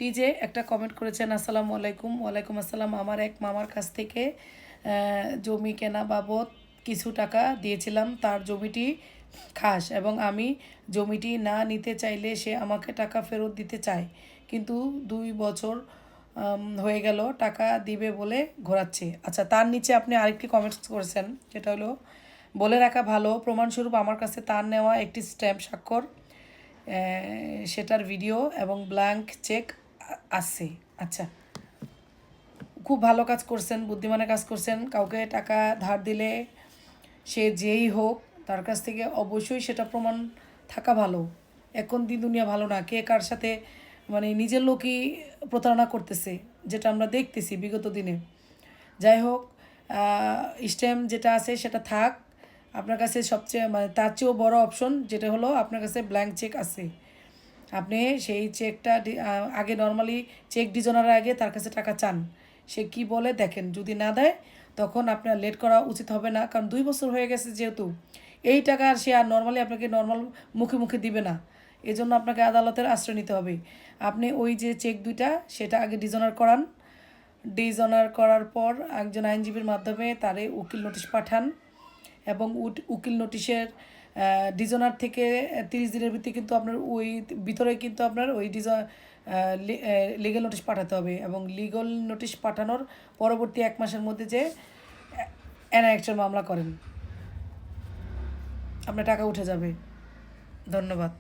TJ একটা comment করেছেন, আসসালামু আলাইকুম। ওয়ালাইকুম আসসালাম। আমার এক মামার কাছ থেকে জমি কেনা বাবদ কিছু টাকা দিয়েছিলাম। তার জমিটি খাস এবং আমি জমিটি না নিতে চাইলে সে আমাকে টাকা ফেরত দিতে চায়, কিন্তু 2 বছর হয়ে গেল টাকা দিবে বলে ঘোরাচ্ছে। আচ্ছা, তার নিচে আপনি আরেকটি কমেন্টস করেছেন, যেটা হলো বলে রাখা ভালো, প্রমাণস্বরূপ আমার কাছে তার নেওয়া একটি স্ট্যাম্প স্বাক্ষর, সেটার ভিডিও এবং ব্ল্যাঙ্ক চেক আছে। আচ্ছা, খুব ভালো কাজ করছেন, বুদ্ধিমানের কাজ করছেন। কাউকে টাকা ধার দিলে সে যেই হোক তার কাছ থেকে অবশ্যই সেটা প্রমাণ থাকা ভালো। এখন দিন দুনিয়া ভালো না, কে কার সাথে মানে নিজের লোকই প্রতারণা করতেছে, যেটা আমরা দেখতেছি বিগত দিনে। যাই হোক, স্ট্যাম্প যেটা আছে সেটা থাক। আপনার কাছে সবচেয়ে মানে তার চেয়েও বড় অপশন যেটা হলো আপনার কাছে ব্ল্যাঙ্ক চেক আছে। আপনি সেই চেকটা আগে নর্মালি চেক ডিজনারের আগে তার কাছে টাকা চান, সে কি বলে দেখেন। যদি না দেয় তখন আপনার লেট করা উচিত হবে না, কারণ 2 বছর হয়ে গেছে যেহেতু। এই টাকা আর সে আর নর্মালি আপনাকে নর্মাল মুখে মুখে দিবে না, এজন্য আপনাকে আদালতের আশ্রয় নিতে হবে। আপনি ওই যে চেক দুইটা সেটা আগে ডিজনার করান। ডিজনার করার পর একজন আইনজীবীর মাধ্যমে তারে উকিল নোটিশ পাঠান এবং উকিল নোটিশের ডিজনার থেকে 30 দিনের ভিতরে কিন্তু আপনার ওই ভিতরে কিন্তু আপনার ওই লিগেল নোটিশ পাঠাতে হবে, এবং লিগেল নোটিশ পাঠানোর পরবর্তী 1 মাসের মধ্যে যে এনআইএক্টের মামলা করেন, আপনার টাকা উঠে যাবে। ধন্যবাদ।